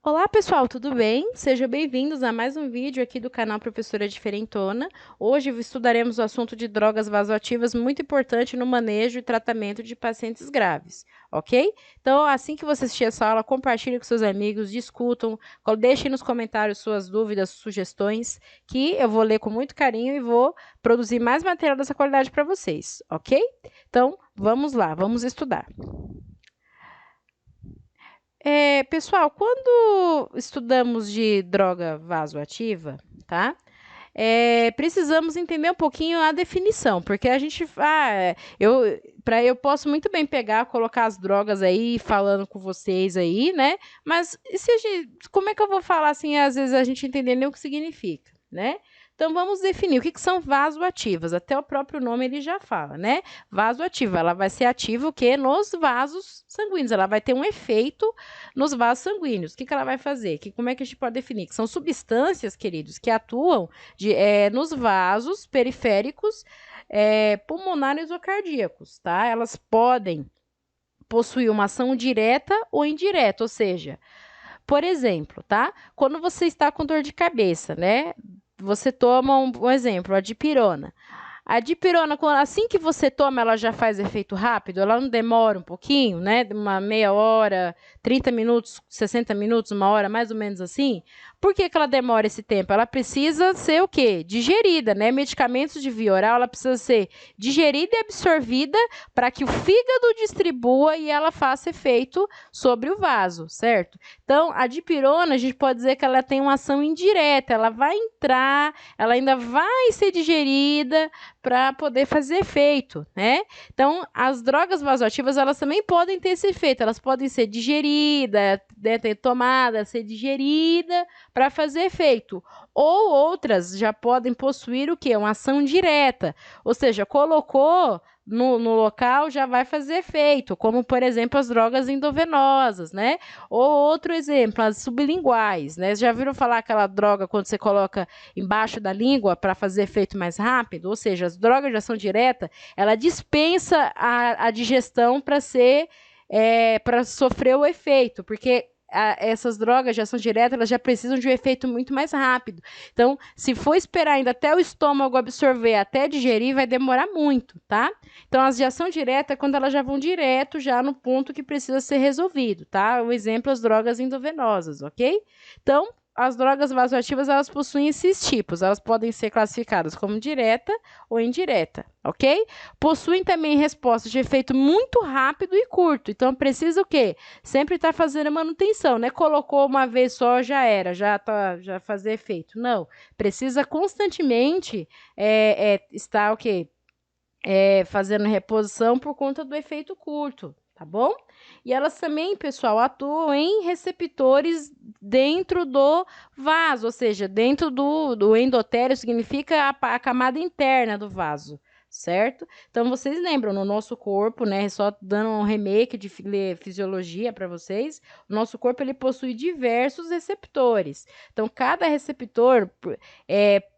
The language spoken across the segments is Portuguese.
Olá pessoal, tudo bem? Sejam bem-vindos a mais um vídeo aqui do canal Professora Diferentona. Hoje estudaremos o assunto de drogas vasoativas, muito importante no manejo e tratamento de pacientes graves, ok? Então, assim que você assistir essa aula, compartilhe com seus amigos, discutam, deixem nos comentários suas dúvidas, sugestões, que eu vou ler com muito carinho e vou produzir mais material dessa qualidade para vocês, ok? Então, vamos lá, vamos estudar. Pessoal, quando estudamos de droga vasoativa, tá? Precisamos entender um pouquinho a definição, porque a gente, eu posso muito bem pegar, colocar as drogas aí, falando com vocês aí, né? Mas e se como é que eu vou falar assim, às vezes a gente entender nem o que significa, né? Então vamos definir o que são vasoativas. Até o próprio nome ele já fala, né? Vasoativa, ela vai ser ativa o quê? Nos vasos sanguíneos, ela vai ter um efeito nos vasos sanguíneos. O que ela vai fazer? Como é que a gente pode definir? Que são substâncias, queridos, que atuam nos vasos periféricos pulmonares ou cardíacos, tá? Elas podem possuir uma ação direta ou indireta, ou seja, por exemplo, tá? Quando você está com dor de cabeça, né? Você toma um exemplo, a dipirona. A dipirona, assim que você toma, ela já faz efeito rápido, ela não demora um pouquinho, né? Uma meia hora, 30 minutos, 60 minutos, uma hora, mais ou menos assim. Por que ela demora esse tempo? Ela precisa ser o quê? Digerida, né? Medicamentos de via oral, ela precisa ser digerida e absorvida para que o fígado distribua e ela faça efeito sobre o vaso, certo? Então, a dipirona, a gente pode dizer que ela tem uma ação indireta, ela vai entrar, ela ainda vai ser digerida para poder fazer efeito, né? Então, as drogas vasoativas, elas também podem ter esse efeito, elas podem ser digeridas, né, ter tomada, ser digerida para fazer efeito. Ou outras já podem possuir o quê? Uma ação direta, ou seja, colocou no local já vai fazer efeito, como, por exemplo, as drogas endovenosas, né? Ou outro exemplo, as sublinguais, né? Já viram falar aquela droga quando você coloca embaixo da língua para fazer efeito mais rápido? Ou seja, as drogas de ação direta, ela dispensa a digestão para para sofrer o efeito, porque essas drogas de ação direta, elas já precisam de um efeito muito mais rápido. Então, se for esperar ainda até o estômago absorver, até digerir, vai demorar muito, tá? Então, as de ação direta é quando elas já vão direto, já no ponto que precisa ser resolvido, tá? O exemplo, as drogas endovenosas, ok? Então, as drogas vasoativas, elas possuem esses tipos. Elas podem ser classificadas como direta ou indireta, ok? Possuem também respostas de efeito muito rápido e curto. Então, precisa o quê? Sempre estar fazendo manutenção, né? Colocou uma vez só, já era, já fazer efeito. Não, precisa constantemente estar o quê? Fazendo reposição por conta do efeito curto, tá bom? E elas também, pessoal, atuam em receptores dentro do vaso, ou seja, dentro do endotélio, significa a camada interna do vaso, certo? Então, vocês lembram, no nosso corpo, né, só dando um remake de fisiologia para vocês, o nosso corpo, ele possui diversos receptores. Então, cada receptor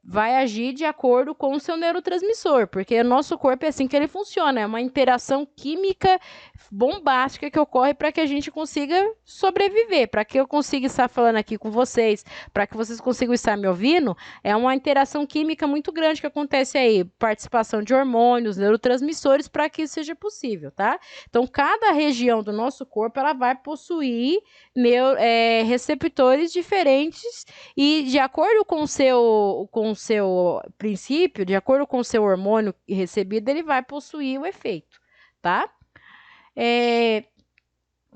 vai agir de acordo com o seu neurotransmissor, porque o nosso corpo é assim que ele funciona, é uma interação química bombástica que ocorre para que a gente consiga sobreviver, para que eu consiga estar falando aqui com vocês, para que vocês consigam estar me ouvindo, é uma interação química muito grande que acontece aí, participação de hormônios, neurotransmissores, para que isso seja possível, tá? Então, cada região do nosso corpo, ela vai possuir receptores diferentes e de acordo com o seu princípio, de acordo com o seu hormônio recebido, ele vai possuir o efeito, tá?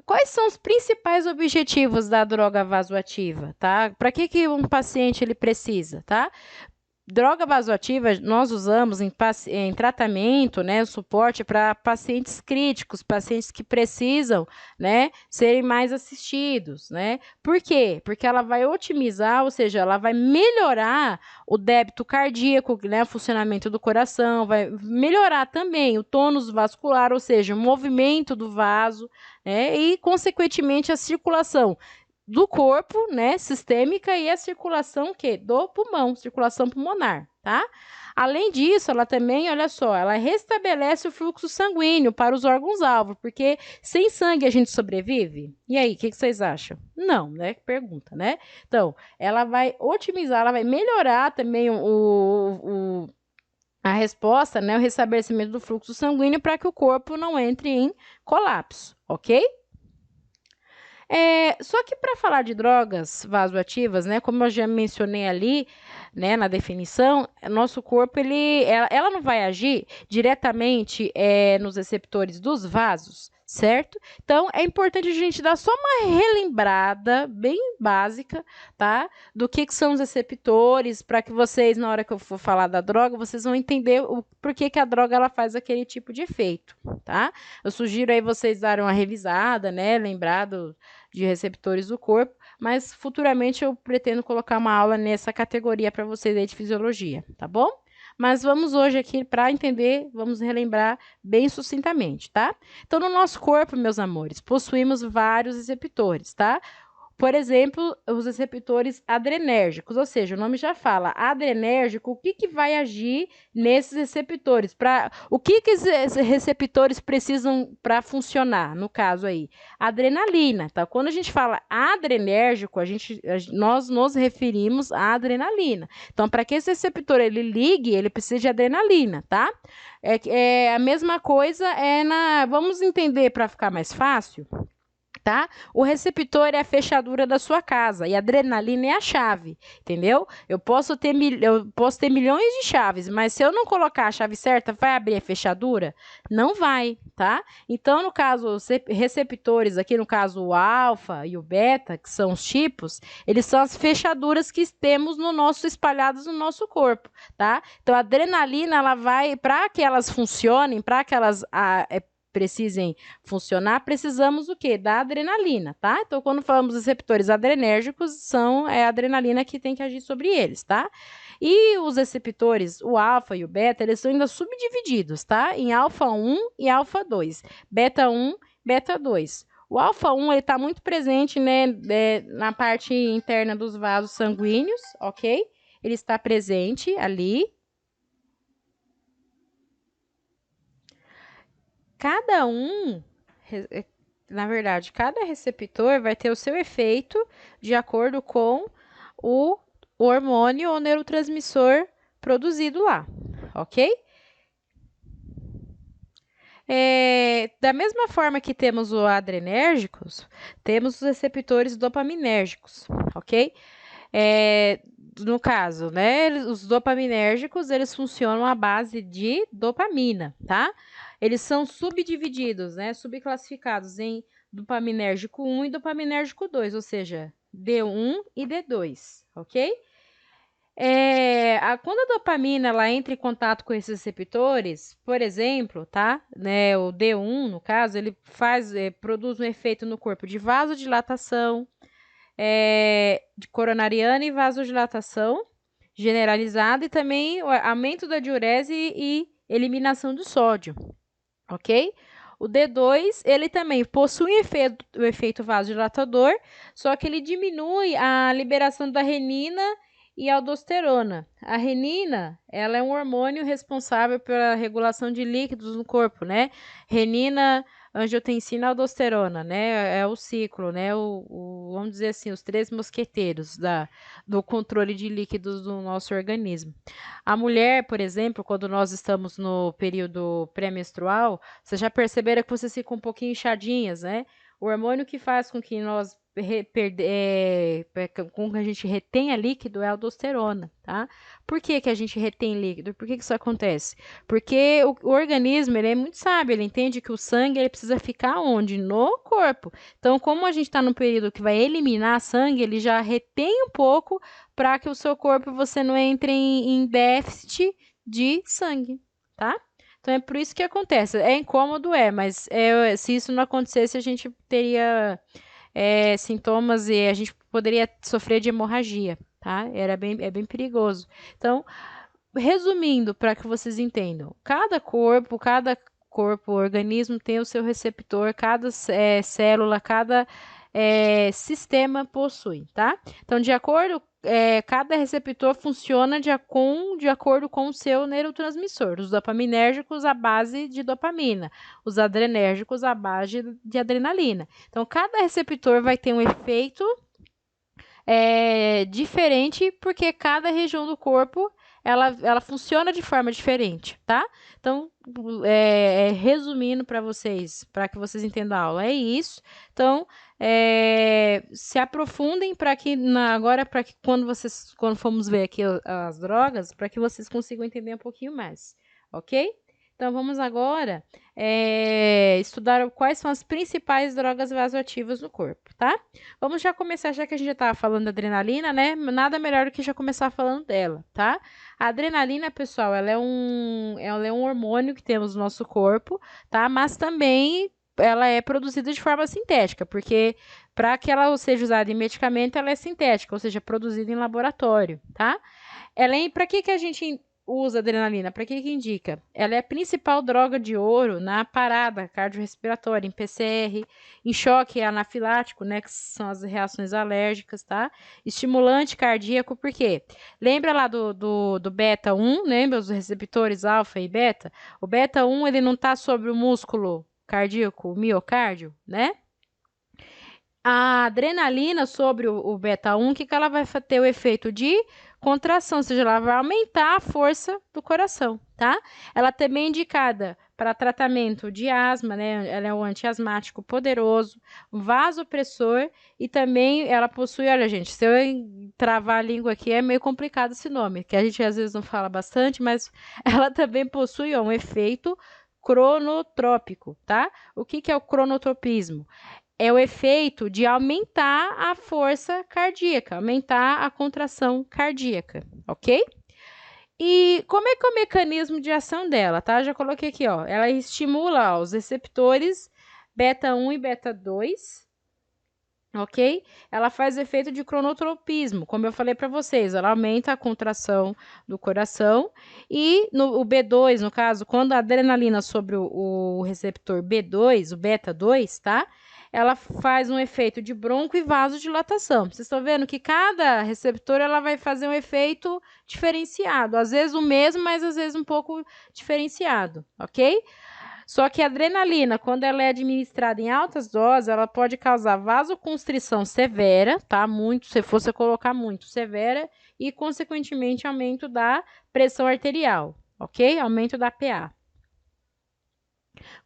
Quais são os principais objetivos da droga vasoativa, tá? Para que um paciente ele precisa, tá? Droga vasoativa nós usamos em tratamento, né, suporte para pacientes críticos, pacientes que precisam, né, serem mais assistidos, né? Por quê? Porque ela vai otimizar, ou seja, ela vai melhorar o débito cardíaco, né, o funcionamento do coração, vai melhorar também o tônus vascular, ou seja, o movimento do vaso, né, e consequentemente a circulação do corpo, né, sistêmica e a circulação do pulmão, circulação pulmonar, tá? Além disso, ela também, olha só, ela restabelece o fluxo sanguíneo para os órgãos-alvo, porque sem sangue a gente sobrevive? E aí, o que vocês acham? Não, né? Pergunta, né? Então, ela vai otimizar, ela vai melhorar também a resposta, né? O restabelecimento do fluxo sanguíneo para que o corpo não entre em colapso, ok? Só que para falar de drogas vasoativas, né, como eu já mencionei ali, né, na definição, nosso corpo, ela não vai agir diretamente nos receptores dos vasos, certo? Então, é importante a gente dar só uma relembrada bem básica, tá? Do que são os receptores, para que vocês, na hora que eu for falar da droga, vocês vão entender o porquê que a droga ela faz aquele tipo de efeito, tá? Eu sugiro aí vocês darem uma revisada, né, lembrado de receptores do corpo, mas futuramente eu pretendo colocar uma aula nessa categoria para vocês aí de fisiologia, tá bom? Mas vamos hoje aqui para entender, vamos relembrar bem sucintamente, tá? Então, no nosso corpo, meus amores, possuímos vários receptores, tá? Por exemplo, os receptores adrenérgicos, ou seja, o nome já fala, adrenérgico, o que vai agir nesses receptores? O que esses receptores precisam para funcionar, no caso aí? Adrenalina, tá? Quando a gente fala adrenérgico, nós nos referimos à adrenalina. Então, para que esse receptor ele ligue, ele precisa de adrenalina, tá? A mesma coisa vamos entender para ficar mais fácil? Tá? O receptor é a fechadura da sua casa e a adrenalina é a chave, entendeu? Eu posso ter milhões de chaves, mas se eu não colocar a chave certa, vai abrir a fechadura? Não vai, tá? Então, no caso, os receptores, aqui no caso o alfa e o beta, que são os tipos, eles são as fechaduras que temos espalhadas no nosso corpo, tá? Então, a adrenalina, ela vai, para que elas funcionem, para que elas precisem funcionar, precisamos o quê? Da adrenalina, tá? Então, quando falamos dos receptores adrenérgicos, a adrenalina que tem que agir sobre eles, tá? E os receptores, o alfa e o beta, eles são ainda subdivididos, tá? Em alfa 1 e alfa 2, beta 1, beta 2. O alfa 1, ele está muito presente, né, na parte interna dos vasos sanguíneos, ok? Ele está presente ali. Na verdade, cada receptor vai ter o seu efeito de acordo com o hormônio ou neurotransmissor produzido lá, ok? Da mesma forma que temos os adrenérgicos, temos os receptores dopaminérgicos, ok? No caso, né, os dopaminérgicos, eles funcionam à base de dopamina, tá? Eles são subdivididos, né, subclassificados em dopaminérgico 1 e dopaminérgico 2, ou seja, D1 e D2, ok? Quando a dopamina ela entra em contato com esses receptores, por exemplo, tá? Né, o D1, no caso, ele produz um efeito no corpo de vasodilatação, de coronariana e vasodilatação generalizada e também o aumento da diurese e eliminação do sódio, ok? O D2, ele também possui o efeito vasodilatador, só que ele diminui a liberação da renina e aldosterona. A renina, ela é um hormônio responsável pela regulação de líquidos no corpo, né? Renina, angiotensina, aldosterona, né? É o ciclo, né? Vamos dizer assim, os três mosqueteiros do controle de líquidos do nosso organismo. A mulher, por exemplo, quando nós estamos no período pré-menstrual, vocês já perceberam que vocês ficam um pouquinho inchadinhas, né? O hormônio que faz com que nós com que a gente retenha líquido é a aldosterona, tá? Por que a gente retém líquido? Por que isso acontece? Porque o organismo, ele é muito sábio, ele entende que o sangue, ele precisa ficar onde? No corpo. Então, como a gente está num período que vai eliminar sangue, ele já retém um pouco para que o seu corpo, você não entre em déficit de sangue, tá? Então, é por isso que acontece. É incômodo, mas se isso não acontecesse, a gente teria sintomas e a gente poderia sofrer de hemorragia, tá? É bem perigoso. Então, resumindo, para que vocês entendam, cada corpo, organismo tem o seu receptor, cada célula, cada sistema possui, tá? Então, de acordo, cada receptor funciona de acordo com o seu neurotransmissor. Os dopaminérgicos à base de dopamina, os adrenérgicos à base de adrenalina. Então, cada receptor vai ter um efeito diferente, porque cada região do corpo ela funciona de forma diferente, tá? Então, resumindo para vocês, para que vocês entendam a aula, é isso. Então, se aprofundem para que agora, para que quando formos ver aqui as drogas, para que vocês consigam entender um pouquinho mais, ok? Então, vamos agora estudar quais são as principais drogas vasoativas no corpo, tá? Vamos já começar, já que a gente já estava falando da adrenalina, né? Nada melhor do que já começar falando dela, tá? A adrenalina, pessoal, ela é um hormônio que temos no nosso corpo, tá? Mas também ela é produzida de forma sintética, porque para que ela seja usada em medicamento, ela é sintética, ou seja, produzida em laboratório, tá? Para que a gente usa adrenalina? Para que indica? Ela é a principal droga de ouro na parada cardiorrespiratória, em PCR, em choque anafilático, né, que são as reações alérgicas, tá? Estimulante cardíaco, por quê? Lembra lá do beta 1, lembra os receptores alfa e beta? O beta 1, ele não está sobre o músculo cardíaco, o miocárdio, né? A adrenalina sobre o beta 1, que ela vai ter o efeito de contração, ou seja, ela vai aumentar a força do coração, tá? Ela também é indicada para tratamento de asma, né? Ela é um antiasmático poderoso, um vasopressor e também ela possui, olha, gente, se eu travar a língua aqui é meio complicado esse nome, que a gente às vezes não fala bastante, mas ela também possui um efeito cronotrópico, tá? O que é o cronotropismo? É o efeito de aumentar a força cardíaca, aumentar a contração cardíaca, ok? E como é que é o mecanismo de ação dela, tá? Já coloquei aqui, ó. Ela estimula os receptores beta 1 e beta 2, ok? Ela faz o efeito de cronotropismo, como eu falei para vocês, ela aumenta a contração do coração e o B2, no caso, quando a adrenalina sobre o receptor B2, o beta 2, tá? Ela faz um efeito de bronco e vasodilatação. Vocês estão vendo que cada receptor ela vai fazer um efeito diferenciado, às vezes o mesmo, mas às vezes um pouco diferenciado, ok? Só que a adrenalina, quando ela é administrada em altas doses, ela pode causar vasoconstrição severa, tá? Muito, se você colocar muito, severa, e consequentemente aumento da pressão arterial, ok? Aumento da PA.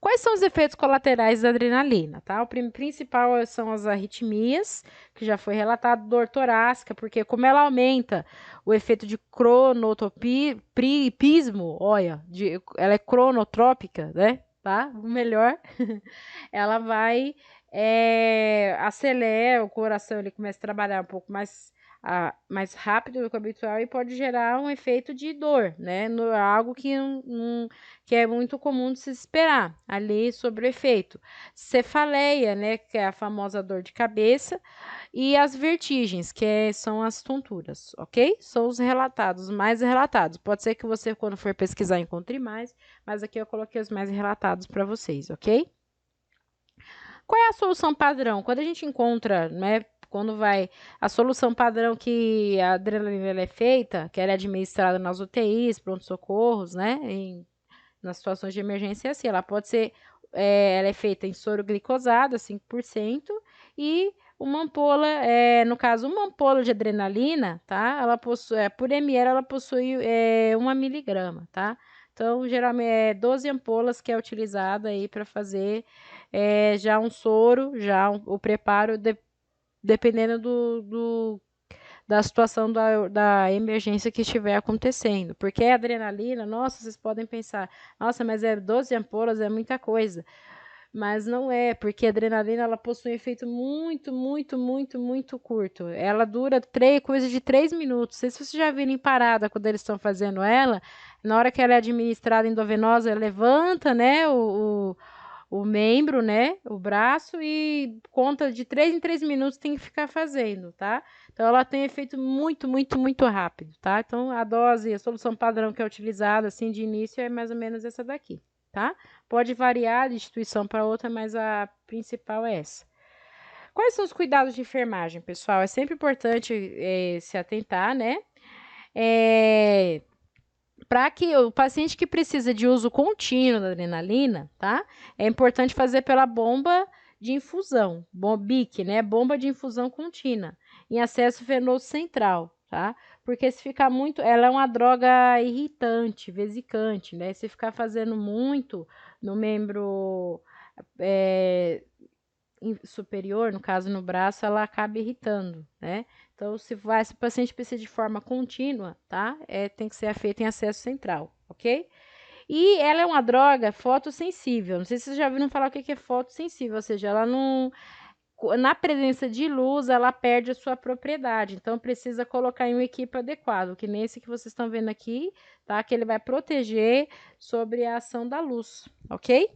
Quais são os efeitos colaterais da adrenalina, tá? O principal são as arritmias, que já foi relatado, dor torácica, porque como ela aumenta o efeito de cronotropismo, olha, ela é cronotrópica, né? Tá? O melhor, ela vai acelera o coração, ele começa a trabalhar um pouco mais rápido do que o habitual e pode gerar um efeito de dor, né? Algo que é muito comum de se esperar ali sobre o efeito. Cefaleia, né? Que é a famosa dor de cabeça, e as vertigens, que são as tonturas, ok? São os mais relatados. Pode ser que você, quando for pesquisar, encontre mais, mas aqui eu coloquei os mais relatados para vocês, ok? Qual é a solução padrão? Quando a gente encontra, né? A solução padrão que a adrenalina ela é feita, que ela é administrada nas UTIs, pronto-socorros, né? Nas situações de emergência, é assim, ela pode ser, ela é feita em soro glicosado, 5%, e uma ampola, no caso, uma ampola de adrenalina, tá? Ela possui, por ml, ela possui 1 miligrama, tá? Então, geralmente, 12 ampolas que é utilizada aí para fazer já um soro, o preparo, dependendo da situação da emergência que estiver acontecendo. Porque a adrenalina, nossa, vocês podem pensar, nossa, mas 12 ampolas é muita coisa. Mas não é, porque a adrenalina ela possui um efeito muito, muito, muito, muito curto. Ela dura coisa de 3 minutos. Não sei se vocês já viram em parada quando eles estão fazendo ela, na hora que ela é administrada endovenosa, ela levanta, né, o membro, né, o braço, e conta de 3 em 3 minutos tem que ficar fazendo, tá? Então, ela tem efeito muito, muito, muito rápido, tá? Então, a solução padrão que é utilizada, assim, de início é mais ou menos essa daqui, tá? Pode variar de instituição para outra, mas a principal é essa. Quais são os cuidados de enfermagem, pessoal? É sempre importante se atentar, né? Para que o paciente que precisa de uso contínuo da adrenalina, tá? É importante fazer pela bomba de infusão, BIC, né? Bomba de infusão contínua, em acesso venoso central, tá? Porque se ficar muito, ela é uma droga irritante, vesicante, né? Se ficar fazendo muito no membro superior, no caso no braço, ela acaba irritando, né? Então, se o paciente precisa de forma contínua, tá? Tem que ser feito em acesso central, ok? E ela é uma droga fotossensível. Não sei se vocês já ouviram falar o que é fotossensível, ou seja, ela não. Na presença de luz, ela perde a sua propriedade. Então, precisa colocar em um equipo adequado, que nem esse que vocês estão vendo aqui, tá? Que ele vai proteger sobre a ação da luz, ok?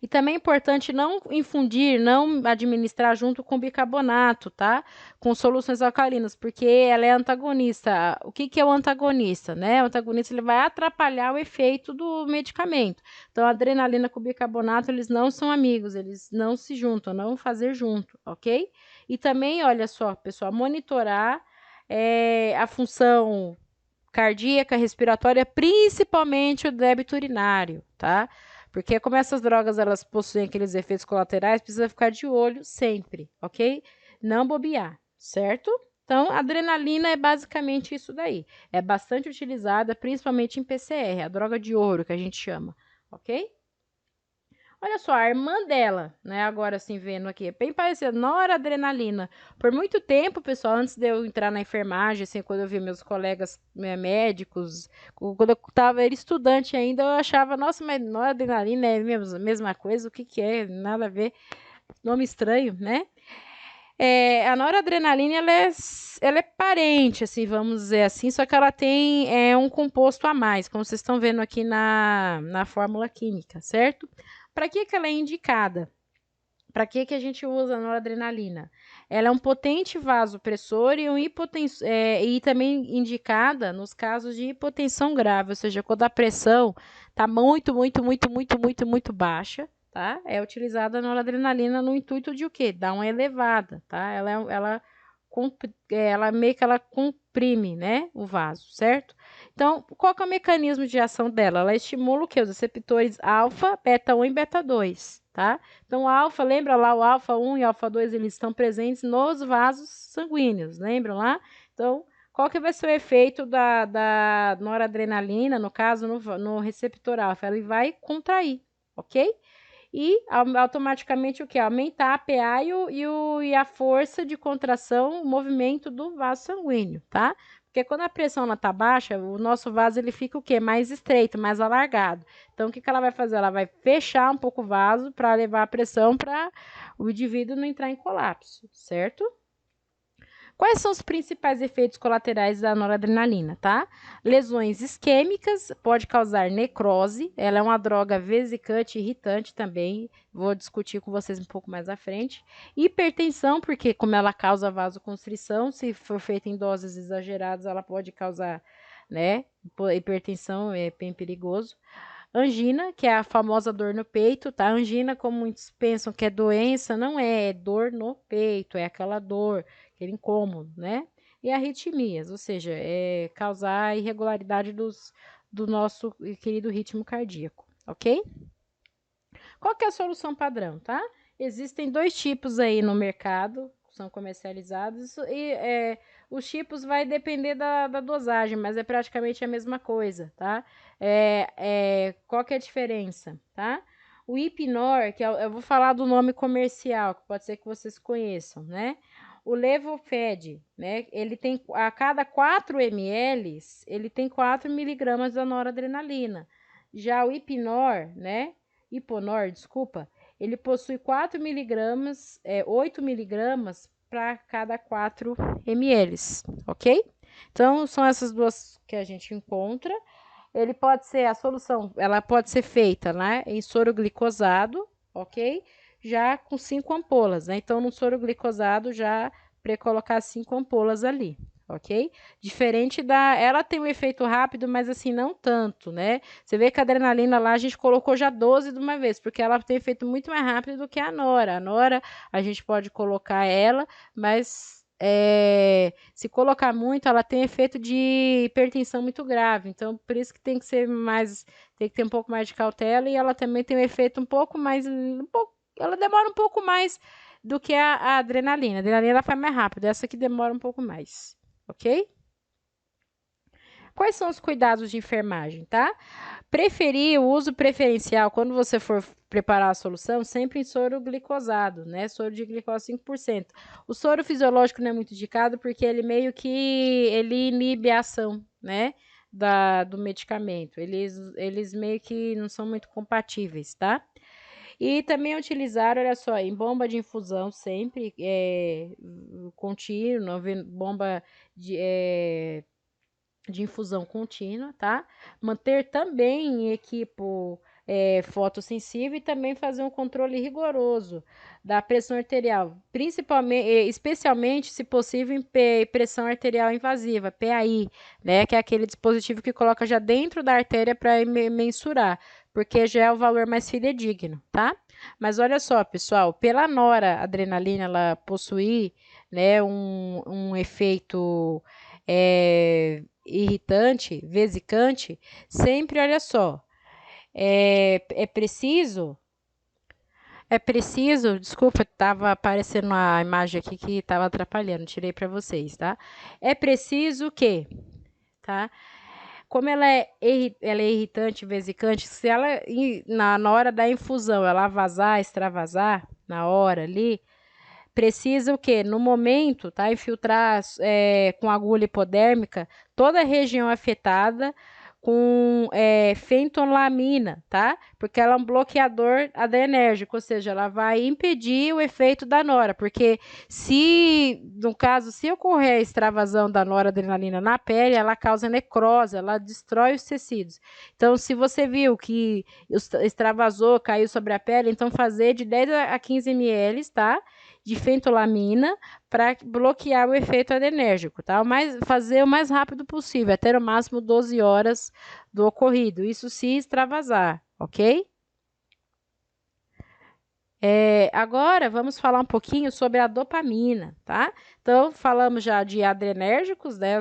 E também é importante não infundir, não administrar junto com bicarbonato, tá? Com soluções alcalinas, porque ela é antagonista. O que é o antagonista, né? O antagonista ele vai atrapalhar o efeito do medicamento. Então, a adrenalina com bicarbonato, eles não são amigos, eles não se juntam, não fazer junto, ok? E também, olha só, pessoal, monitorar a função cardíaca, respiratória, principalmente o débito urinário, tá? Porque como essas drogas elas possuem aqueles efeitos colaterais, precisa ficar de olho sempre, ok? Não bobear, certo? Então, a adrenalina é basicamente isso daí. É bastante utilizada, principalmente em PCR, a droga de ouro que a gente chama, ok? Olha só, a irmã dela, né? Agora assim, vendo aqui, é bem parecida, noradrenalina. Por muito tempo, pessoal, antes de eu entrar na enfermagem, assim, quando eu vi meus colegas médicos, quando eu estava estudante ainda, eu achava, nossa, mas noradrenalina é a mesma coisa, o que que é? Nada a ver, nome estranho, né? A noradrenalina, ela é parente, assim, vamos dizer assim, só que ela tem um composto a mais, como vocês estão vendo aqui na fórmula química, certo? Para que ela é indicada? Para que a gente usa a noradrenalina? Ela é um potente vasopressor e, e também indicada nos casos de hipotensão grave, ou seja, quando a pressão está muito baixa, tá? É utilizada a noradrenalina no intuito de o quê? Dar uma elevada, tá? Ela meio que ela comprime, né, o vaso, certo? Então, qual que é o mecanismo de ação dela? Ela estimula o quê? Os receptores alfa, beta 1 e beta 2, tá? Então, o alfa, lembra lá, o alfa 1 e alfa 2, eles estão presentes nos vasos sanguíneos, lembram lá? Então, qual que vai ser o efeito da noradrenalina, no caso, no receptor alfa? Ele vai contrair, ok? E automaticamente o que? Aumentar a PA e a força de contração, o movimento do vaso sanguíneo, tá? Porque quando a pressão está baixa, o nosso vaso ele fica o quê? Mais estreito, mais alargado. Então, o que ela vai fazer? Ela vai fechar um pouco o vaso para levar a pressão para o indivíduo não entrar em colapso, certo? Quais são os principais efeitos colaterais da noradrenalina, tá? Lesões isquêmicas, pode causar necrose, ela é uma droga vesicante e irritante também, vou discutir com vocês um pouco mais à frente. Hipertensão, porque como ela causa vasoconstrição, se for feita em doses exageradas, ela pode causar, né, hipertensão, é bem perigoso. Angina, que é a famosa dor no peito, tá? Angina, como muitos pensam que é doença, não é dor no peito, é aquela dor, aquele incômodo, né? E arritmias, ou seja, é causar irregularidade do nosso querido ritmo cardíaco, ok? Qual que é a solução padrão, tá? Existem dois tipos aí no mercado, são comercializados, e os tipos vai depender da dosagem, mas é praticamente a mesma coisa, tá? Qual que é a diferença, tá? O Hipnor, que eu vou falar do nome comercial, que pode ser que vocês conheçam, né? O Levophed, né? Ele tem, a cada 4 ml, ele tem 4 miligramas da noradrenalina. Já o Hipnor, né? Hiponor, desculpa, ele possui 4 miligramas, 8 miligramas para cada 4 ml, ok? Então, são essas duas que a gente encontra. Ele pode ser, a solução, ela pode ser feita, né, em soro glicosado, ok? Já com 5 ampolas, né? Então, no soro glicosado, já pré-colocar 5 ampolas ali, ok? Diferente ela tem um efeito rápido, mas assim, não tanto, né? Você vê que a adrenalina lá a gente colocou já 12 de uma vez, porque ela tem efeito muito mais rápido do que a nora. A nora, a gente pode colocar ela, mas se colocar muito, ela tem efeito de hipertensão muito grave. Então, por isso que tem que ser mais, tem que ter um pouco mais de cautela e ela também tem um efeito um pouco mais, ela demora um pouco mais do que a adrenalina. A adrenalina ela faz mais rápido, essa aqui demora um pouco mais, ok? Quais são os cuidados de enfermagem, tá? Preferir o uso preferencial quando você for preparar a solução, sempre em soro glicosado, né? Soro de glicose 5%. O soro fisiológico não é muito indicado porque ele meio que ele inibe a ação, né? Do medicamento. Eles meio que não são muito compatíveis, tá? E também utilizar, olha só, em bomba de infusão sempre, contínua, bomba de infusão contínua, tá? Manter também em equipo fotossensível e também fazer um controle rigoroso da pressão arterial, principalmente, especialmente, se possível, em pressão arterial invasiva, PAI, né? Que é aquele dispositivo que coloca já dentro da artéria para mensurar, porque já é o valor mais fidedigno, tá? Mas olha só, pessoal, pela noradrenalina ela possuir, né, um efeito irritante, vesicante, sempre, olha só, é preciso, desculpa, estava aparecendo uma imagem aqui que estava atrapalhando, tirei para vocês, tá? É preciso que, tá? Como ela é irritante, vesicante, se ela, na hora da infusão, ela vazar, extravasar, na hora ali, precisa o quê? No momento, tá? Infiltrar com agulha hipodérmica toda a região afetada com fentolamina, tá? Porque ela é um bloqueador adrenérgico, ou seja, ela vai impedir o efeito da nora, porque no caso, se ocorrer a extravasão da noradrenalina na pele, ela causa necrose, ela destrói os tecidos. Então, se você viu que extravasou, caiu sobre a pele, então fazer de 10 a 15 ml, tá? De fentolamina para bloquear o efeito adrenérgico, tá? Fazer o mais rápido possível, até no máximo 12 horas do ocorrido. Isso se extravasar, ok? Agora vamos falar um pouquinho sobre a dopamina, tá? Então, falamos já de adrenérgicos, né?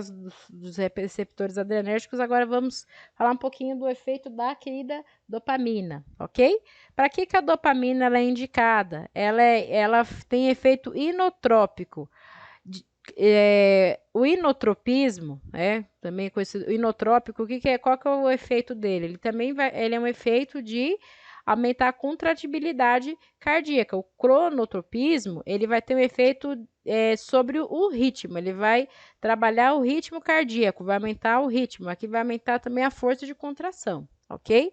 Dos receptores adrenérgicos, agora vamos falar um pouquinho do efeito da querida dopamina, ok? Para que a dopamina ela é indicada? Ela tem efeito inotrópico. O inotropismo, também conhecido inotrópico, qual que é o efeito dele? Ele é um efeito de aumentar a contratibilidade cardíaca. O cronotropismo, ele vai ter um efeito sobre o ritmo, ele vai trabalhar o ritmo cardíaco, vai aumentar o ritmo, aqui vai aumentar também a força de contração, ok?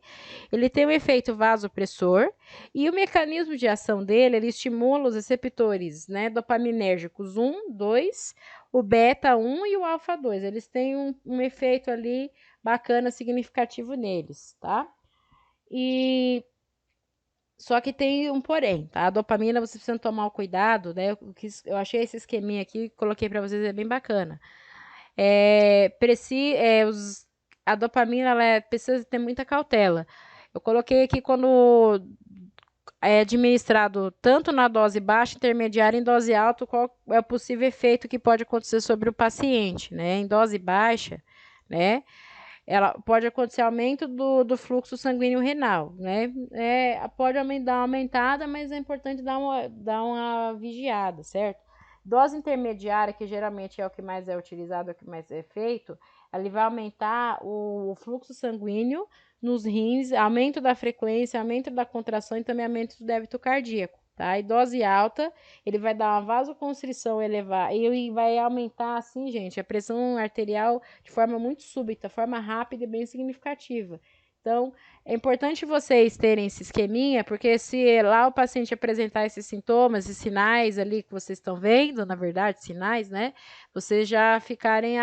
Ele tem um efeito vasopressor e o mecanismo de ação dele, ele estimula os receptores, né, dopaminérgicos 1, 2, o beta 1 e o alfa 2. Eles têm um efeito ali bacana, significativo neles, tá? Só que tem um porém, tá? A dopamina você precisa tomar o cuidado, né? Eu achei esse esqueminha aqui, coloquei para vocês, é bem bacana. A dopamina precisa ter muita cautela. Eu coloquei aqui quando é administrado tanto na dose baixa, intermediária e em dose alta, qual é o possível efeito que pode acontecer sobre o paciente, né? Em dose baixa, né? Ela pode acontecer aumento do fluxo sanguíneo renal, né? Pode dar uma aumentada, mas é importante dar uma vigiada, certo? Dose intermediária, que geralmente é o que mais é utilizado, é o que mais é feito, ele vai aumentar o fluxo sanguíneo nos rins, aumento da frequência, aumento da contração e também aumento do débito cardíaco, tá? E dose alta, ele vai dar uma vasoconstrição elevada e vai aumentar, assim, gente, a pressão arterial de forma muito súbita, forma rápida e bem significativa. Então, é importante vocês terem esse esqueminha, porque se lá o paciente apresentar esses sintomas e sinais ali que vocês estão vendo, na verdade, sinais, né? Vocês já ficarem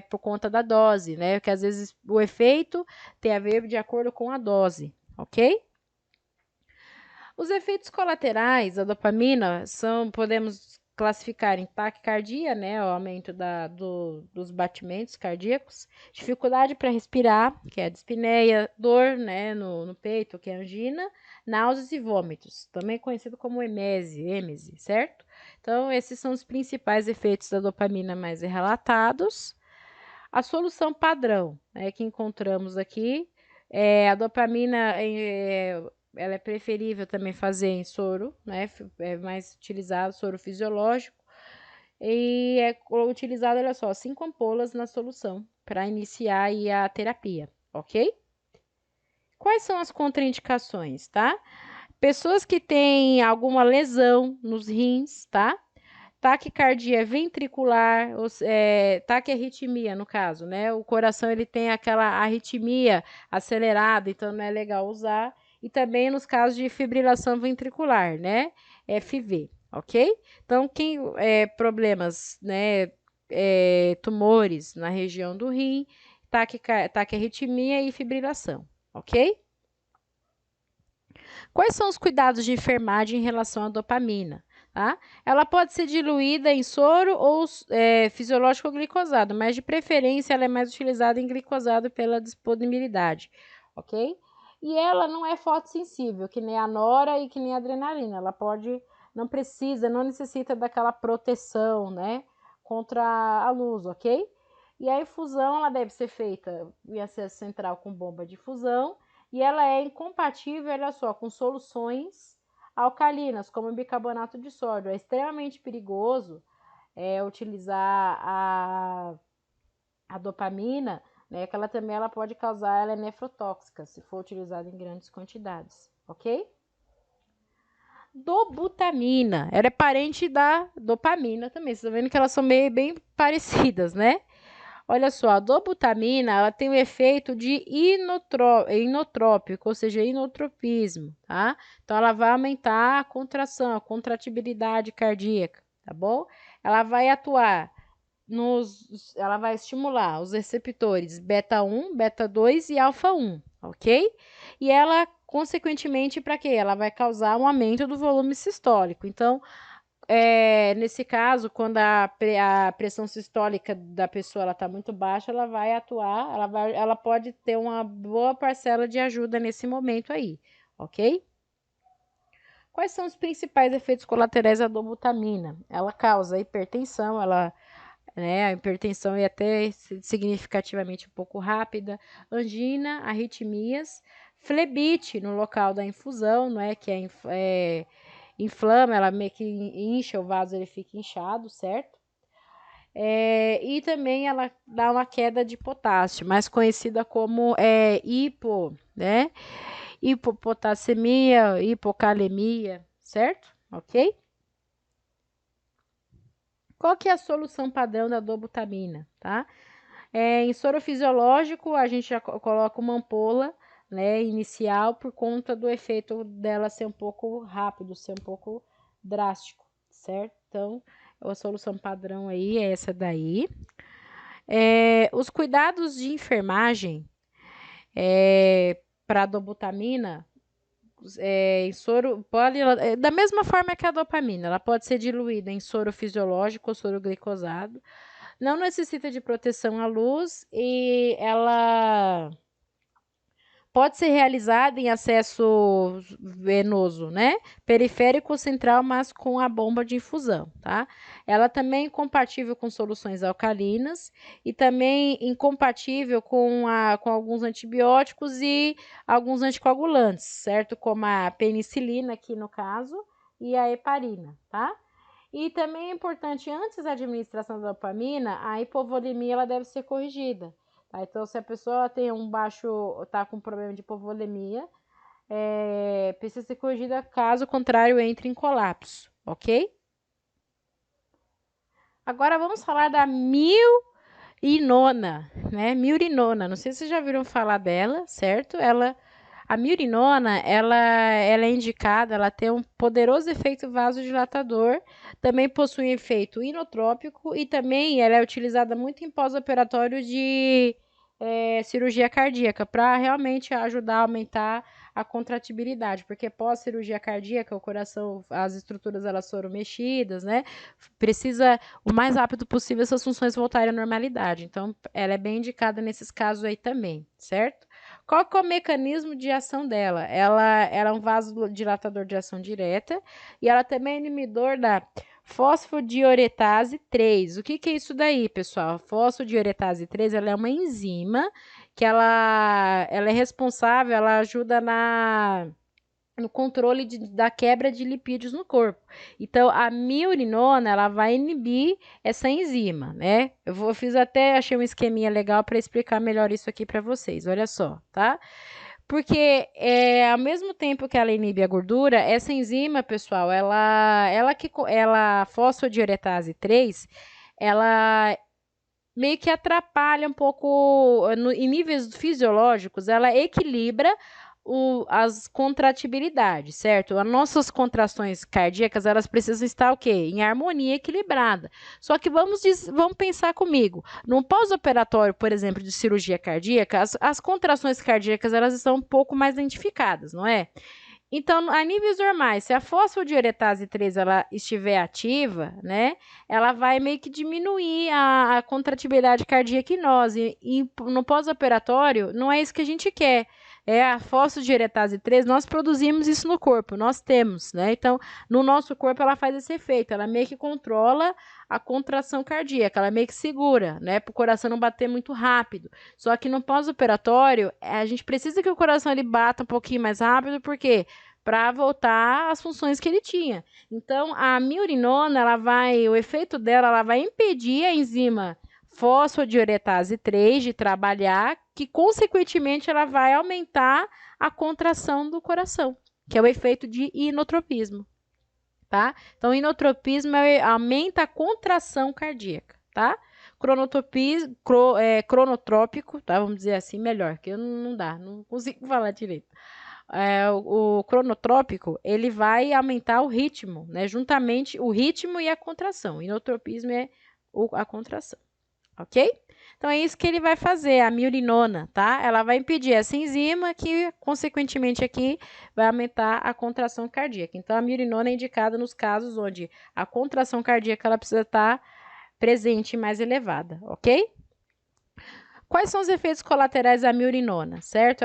por conta da dose, né? Porque às vezes o efeito tem a ver de acordo com a dose, ok? Os efeitos colaterais da dopamina podemos classificar em taquicardia, né, o aumento dos batimentos cardíacos, dificuldade para respirar, que é a dispneia, dor, né, no peito, que é a angina, náuseas e vômitos, também conhecido como emese, certo? Então, esses são os principais efeitos da dopamina mais relatados. A solução padrão, né, que encontramos aqui, a dopamina, ela é preferível também fazer em soro, né, é mais utilizado, soro fisiológico, e é utilizado, olha só, 5 ampolas na solução para iniciar aí a terapia, ok? Quais são as contraindicações, tá? Pessoas que têm alguma lesão nos rins, tá? Taquicardia ventricular, taquiarritmia no caso, né? O coração ele tem aquela arritmia acelerada, então não é legal usar. E também nos casos de fibrilação ventricular, né? FV, ok? Então, quem problemas, né? Tumores na região do rim, taquiarritmia e fibrilação, ok? Quais são os cuidados de enfermagem em relação à dopamina? Tá? Ela pode ser diluída em soro ou fisiológico ou glicosado, mas de preferência ela é mais utilizada em glicosado pela disponibilidade, ok? E ela não é fotossensível, que nem a nora e que nem a adrenalina. Ela pode, não necessita daquela proteção, né, contra a luz, ok? E a infusão ela deve ser feita em acesso central com bomba de infusão e ela é incompatível, olha só, com soluções alcalinas, como bicarbonato de sódio. É extremamente perigoso utilizar a dopamina, né, que ela também pode causar, ela é nefrotóxica, se for utilizada em grandes quantidades, ok? Dobutamina, ela é parente da dopamina também, vocês estão vendo que elas são bem parecidas, né? Olha só, a dobutamina, ela tem o efeito de inotrópico, ou seja, inotropismo, tá? Então, ela vai aumentar a contração, a contratibilidade cardíaca, tá bom? Ela vai atuar ela vai estimular os receptores beta 1, beta 2 e alfa 1, ok? E ela, consequentemente, para quê? Ela vai causar um aumento do volume sistólico. Então, nesse caso, quando a pressão sistólica da pessoa está muito baixa, ela vai atuar, ela pode ter uma boa parcela de ajuda nesse momento aí, ok? Quais são os principais efeitos colaterais da dobutamina? Ela causa hipertensão, a hipertensão é até significativamente um pouco rápida, angina, arritmias, flebite no local da infusão, não é? Que inflama, ela meio que incha, o vaso ele fica inchado, certo? E também ela dá uma queda de potássio, mais conhecida como né? Hipopotassemia, hipocalemia, certo? Ok? Qual que é a solução padrão da dobutamina, tá? Em soro fisiológico, a gente já coloca uma ampola, né, inicial, por conta do efeito dela ser um pouco rápido, ser um pouco drástico, certo? Então, a solução padrão aí é essa daí. Os cuidados de enfermagem para a dobutamina, em soro, da mesma forma que a dopamina, ela pode ser diluída em soro fisiológico ou soro glicosado. Não necessita de proteção à luz e ela pode ser realizada em acesso venoso, né? Periférico ou central, mas com a bomba de infusão, tá? Ela também é incompatível com soluções alcalinas e também incompatível com alguns antibióticos e alguns anticoagulantes, certo? Como a penicilina, aqui no caso, e a heparina, tá? E também é importante, antes da administração da dopamina, a hipovolemia ela deve ser corrigida. Tá? Então, se a pessoa tem está com problema de hipovolemia, precisa ser corrigida, caso contrário, entre em colapso, ok? Agora vamos falar da milrinona, né? Milrinona, não sei se vocês já viram falar dela, certo? A milrinona, ela é indicada, ela tem um poderoso efeito vasodilatador, também possui efeito inotrópico e também ela é utilizada muito em pós-operatório de cirurgia cardíaca, para realmente ajudar a aumentar a contratibilidade, porque pós-cirurgia cardíaca, o coração, as estruturas elas foram mexidas, né? Precisa o mais rápido possível essas funções voltarem à normalidade. Então, ela é bem indicada nesses casos aí também, certo? Qual que é o mecanismo de ação dela? Ela é um vasodilatador de ação direta e ela também é inibidor da fosfodieretase 3. O que que é isso daí, pessoal? A fosfodieretase 3, ela é uma enzima que ela é responsável, ela ajuda no controle da quebra de lipídios no corpo. Então, a miurinona, ela vai inibir essa enzima, né? Achei um esqueminha legal para explicar melhor isso aqui para vocês. Olha só, tá? Porque ao mesmo tempo que ela inibe a gordura, essa enzima, pessoal, ela fosfodieretase 3, ela meio que atrapalha um pouco, em níveis fisiológicos, ela equilibra as contratibilidades, certo? As nossas contrações cardíacas, elas precisam estar o quê? Em harmonia equilibrada. Só que vamos pensar comigo. No pós-operatório, por exemplo, de cirurgia cardíaca, as contrações cardíacas, elas estão um pouco mais identificadas, não é? Então, a níveis normais, se a fosfodieretase 3 ela estiver ativa, né, ela vai meio que diminuir a contratibilidade cardíaca em nós. E no pós-operatório, não é isso que a gente quer. É a fosfodieretase 3, nós produzimos isso no corpo, nós temos, né? Então, no nosso corpo ela faz esse efeito, ela meio que controla a contração cardíaca, ela meio que segura, né, para o coração não bater muito rápido. Só que no pós-operatório, a gente precisa que o coração ele bata um pouquinho mais rápido, porque para voltar às funções que ele tinha. Então, a miurinona, o efeito dela, ela vai impedir a enzima fosfodieretase 3 de trabalhar, que consequentemente ela vai aumentar a contração do coração, que é o efeito de inotropismo, tá? Então, inotropismo aumenta a contração cardíaca, tá? Cronotrópico, tá? Vamos dizer assim, melhor, que não dá, não consigo falar direito. O cronotrópico, ele vai aumentar o ritmo, né? Juntamente o ritmo e a contração. Inotropismo é a contração, ok? Então é isso que ele vai fazer, a miurinona, tá? Ela vai impedir essa enzima que, consequentemente, aqui vai aumentar a contração cardíaca. Então a miurinona é indicada nos casos onde a contração cardíaca ela precisa estar presente e mais elevada, ok? Quais são os efeitos colaterais da miurinona, certo?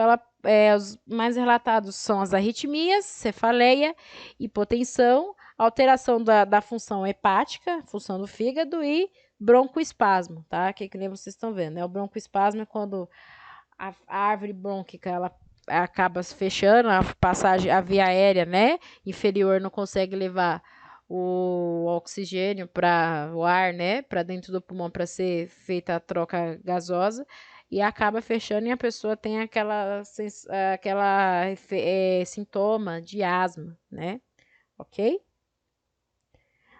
Os mais relatados são as arritmias, cefaleia, hipotensão, alteração da função hepática, função do fígado e broncoespasmo, tá? Que nem vocês estão vendo, né? O broncoespasmo é quando a árvore brônquica, ela acaba se fechando, a via aérea, né, inferior não consegue levar o oxigênio para o ar, né, para dentro do pulmão para ser feita a troca gasosa e acaba fechando e a pessoa tem aquela sintoma de asma, né? Ok?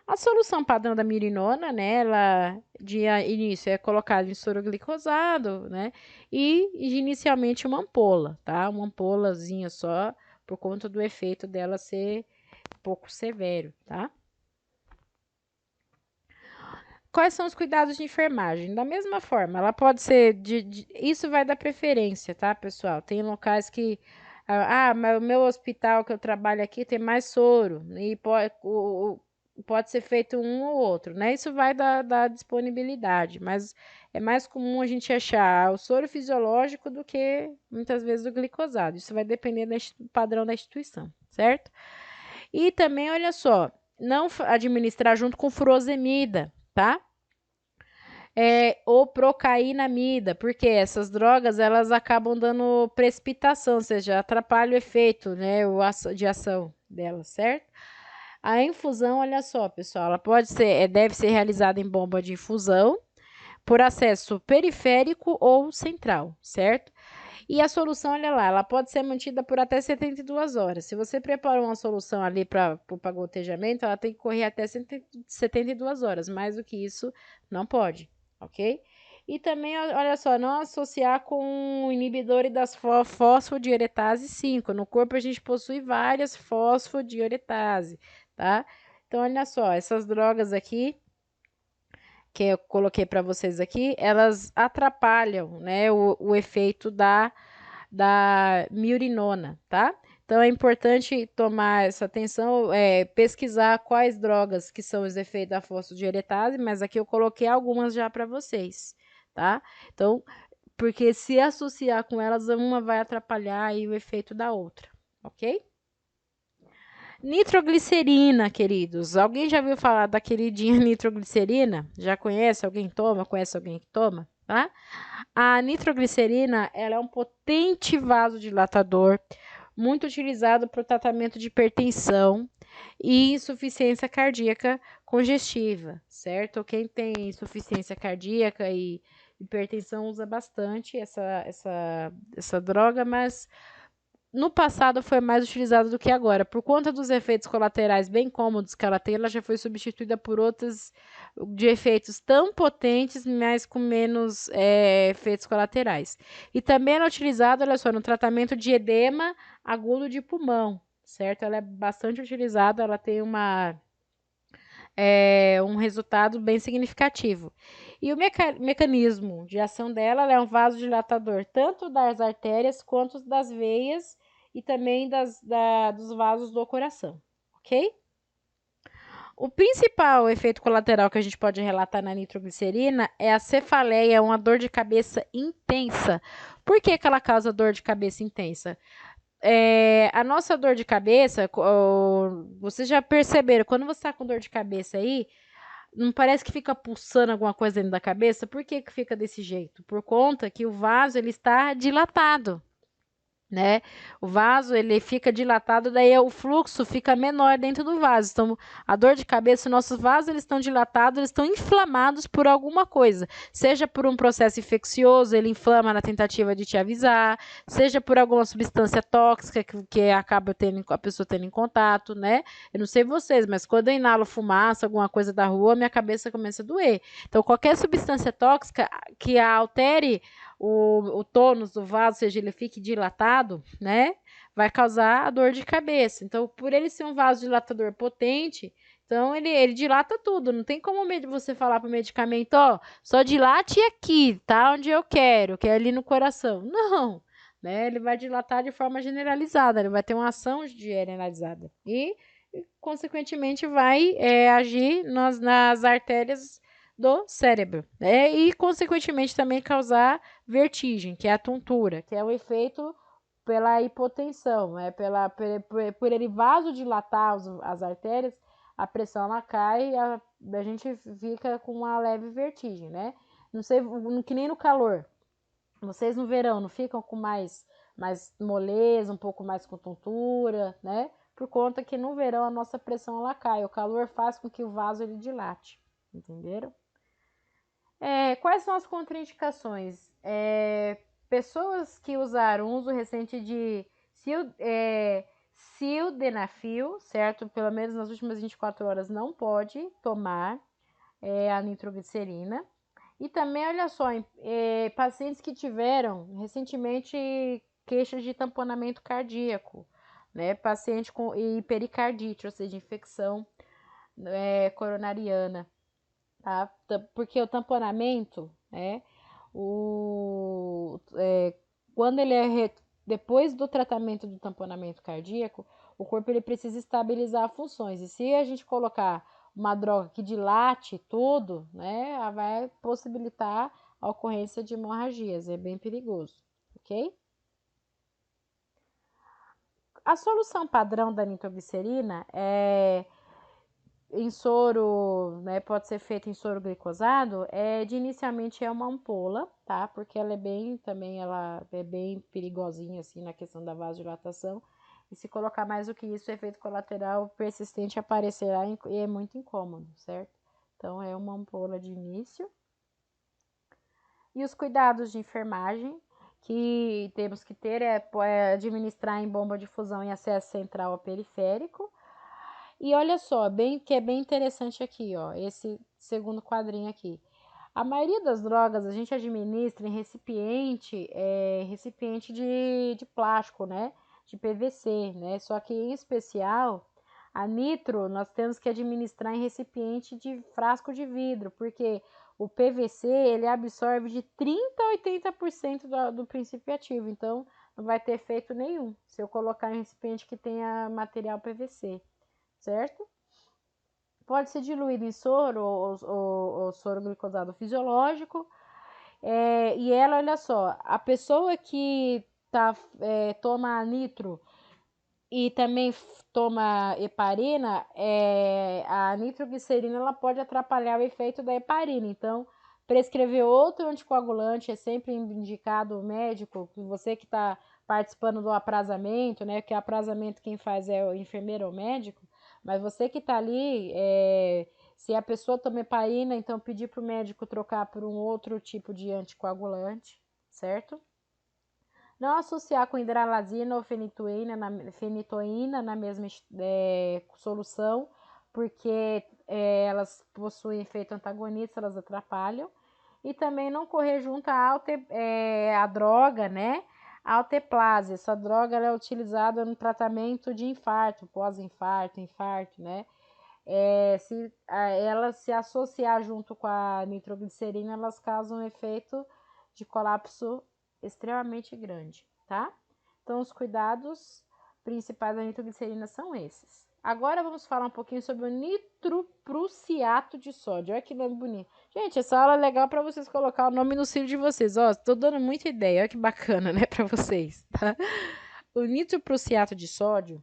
A solução padrão da mirinona, né, ela de início é colocada em soro glicosado, né, e inicialmente uma ampola, tá? Uma ampolazinha só, por conta do efeito dela ser pouco severo, tá? Quais são os cuidados de enfermagem? Da mesma forma, ela pode ser isso vai dar preferência, tá, pessoal? Tem locais que mas o meu hospital que eu trabalho aqui tem mais soro e pode ser feito um ou outro, né? Isso vai da disponibilidade, mas é mais comum a gente achar o soro fisiológico do que muitas vezes o glicosado. Isso vai depender do padrão da instituição, certo? E também, olha só, não administrar junto com furosemida, tá? Ou procainamida, porque essas drogas elas acabam dando precipitação, ou seja, atrapalha o efeito, né, de ação delas, certo? A infusão, olha só, pessoal, ela deve ser realizada em bomba de infusão por acesso periférico ou central, certo? E a solução, olha lá, ela pode ser mantida por até 72 horas. Se você prepara uma solução ali para o gotejamento, ela tem que correr até 72 horas. Mais do que isso, não pode, ok? E também, olha só, não associar com inibidores das fosfodieretase 5. No corpo a gente possui várias fosfodieretase, tá? Então, olha só, essas drogas aqui que eu coloquei para vocês aqui, elas atrapalham, né, o efeito da mirinona, tá? Então é importante tomar essa atenção, pesquisar quais drogas que são os efeitos da fosfodieletase, mas aqui eu coloquei algumas já para vocês, tá? Então, porque se associar com elas, uma vai atrapalhar aí o efeito da outra, ok? Nitroglicerina, queridos. Alguém já ouviu falar da queridinha nitroglicerina? Já conhece? Alguém toma? Conhece alguém que toma? Tá? A nitroglicerina, ela é um potente vasodilatador, muito utilizado para o tratamento de hipertensão e insuficiência cardíaca congestiva, certo? Quem tem insuficiência cardíaca e hipertensão usa bastante essa droga, mas no passado foi mais utilizada do que agora. Por conta dos efeitos colaterais bem cômodos que ela tem, ela já foi substituída por outros de efeitos tão potentes, mas com menos efeitos colaterais. E também ela é utilizada, olha só, no tratamento de edema agudo de pulmão, certo? Ela é bastante utilizada, ela tem um resultado bem significativo. E o mecanismo de ação dela é um vasodilatador tanto das artérias quanto das veias e também dos vasos do coração, ok? O principal efeito colateral que a gente pode relatar na nitroglicerina é a cefaleia, uma dor de cabeça intensa. Por que ela causa dor de cabeça intensa? A nossa dor de cabeça, vocês já perceberam, quando você está com dor de cabeça aí, não parece que fica pulsando alguma coisa dentro da cabeça? Por que que fica desse jeito? Por conta que o vaso ele está dilatado, né? O vaso ele fica dilatado, daí o fluxo fica menor dentro do vaso. Então, a dor de cabeça, nossos vasos eles estão dilatados, eles estão inflamados por alguma coisa, seja por um processo infeccioso, ele inflama na tentativa de te avisar, seja por alguma substância tóxica que acaba a pessoa tendo em contato, né? Eu não sei vocês, mas quando eu inalo fumaça, alguma coisa da rua, minha cabeça começa a doer. Então, qualquer substância tóxica que altere o tônus do vaso, seja, ele fique dilatado, né? Vai causar a dor de cabeça. Então, por ele ser um vasodilatador potente, então ele dilata tudo. Não tem como você falar para o medicamento, ó, só dilate aqui, tá? Onde eu quero, que é ali no coração. Não, né? Ele vai dilatar de forma generalizada, ele vai ter uma ação generalizada. E, consequentemente, vai agir nas artérias do cérebro, né? E, consequentemente, também causar vertigem, que é a tontura, que é o efeito pela hipotensão, né? Por ele vasodilatar as artérias, a pressão ela cai e a gente fica com uma leve vertigem, né? Não sei, que nem no calor. Vocês no verão não ficam com mais moleza, um pouco mais com tontura, né? Por conta que no verão a nossa pressão ela cai, o calor faz com que o vaso ele dilate, entenderam? Quais são as contraindicações? Pessoas que usaram uso recente de sildenafil, certo? Pelo menos nas últimas 24 horas não pode tomar a nitroglicerina. E também, olha só, pacientes que tiveram recentemente queixas de tamponamento cardíaco, né? Paciente com pericardite, ou seja, infecção coronariana, tá? Porque o tamponamento, né? Quando ele depois do tratamento do tamponamento cardíaco, o corpo ele precisa estabilizar funções. E se a gente colocar uma droga que dilate tudo, né, vai possibilitar a ocorrência de hemorragias. É bem perigoso, ok? A solução padrão da nitroglicerina em soro, né, pode ser feita em soro glicosado, inicialmente é uma ampola, tá? Porque ela é bem perigosinha, assim, na questão da vasodilatação. E se colocar mais do que isso, o efeito colateral persistente aparecerá e é muito incômodo, certo? Então, é uma ampola de início. E os cuidados de enfermagem que temos que ter é administrar em bomba de fusão em acesso central ao periférico. E olha só, que é bem interessante aqui, ó, esse segundo quadrinho aqui. A maioria das drogas a gente administra em recipiente de plástico, né? De PVC, né? Só que em especial a nitro nós temos que administrar em recipiente de frasco de vidro, porque o PVC ele absorve de 30 a 80% do princípio ativo. Então, não vai ter efeito nenhum se eu colocar em recipiente que tenha material PVC, certo? Pode ser diluído em soro ou soro glicosado fisiológico. E ela, olha só, a pessoa que toma nitro e também toma heparina, a nitroglicerina ela pode atrapalhar o efeito da heparina. Então, prescrever outro anticoagulante é sempre indicado o médico, você que está participando do aprazamento, né? Que aprazamento quem faz é o enfermeiro ou o médico, mas você que está ali, se a pessoa toma heparina, então pedir para o médico trocar por um outro tipo de anticoagulante, certo? Não associar com hidralazina ou fenitoína na mesma solução, porque elas possuem efeito antagonista, elas atrapalham. E também não correr junto à droga, né? Alteplase. Essa droga ela é utilizada no tratamento de infarto, pós-infarto, infarto, né? Se ela se associar junto com a nitroglicerina, elas causam um efeito de colapso extremamente grande, tá? Então, os cuidados principais da nitroglicerina são esses. Agora vamos falar um pouquinho sobre o nitroprussiato de sódio. Olha que nome bonito. Gente, essa aula é legal para vocês colocar o nome no cílio de vocês. Ó, tô dando muita ideia. Olha que bacana, né, para vocês, tá? O nitroprussiato de sódio,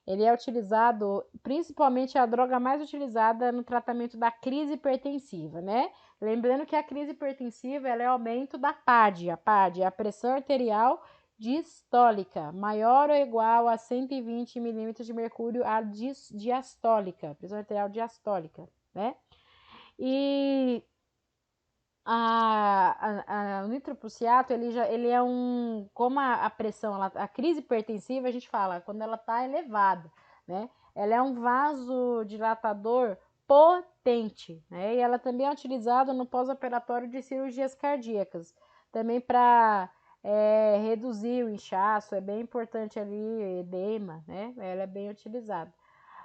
ele é utilizado, principalmente a droga mais utilizada no tratamento da crise hipertensiva, né? Lembrando que a crise hipertensiva ela é o aumento da PAD. A PAD é a pressão arterial diastólica, maior ou igual a 120 milímetros de mercúrio a diastólica, pressão arterial diastólica, né? E o nitroprussiato, ele é como a pressão, a crise hipertensiva, a gente fala, quando ela está elevada, né? Ela é um vasodilatador potente, né? E ela também é utilizada no pós-operatório de cirurgias cardíacas, também para reduzir o inchaço, é bem importante ali, edema, né? Ela é bem utilizada.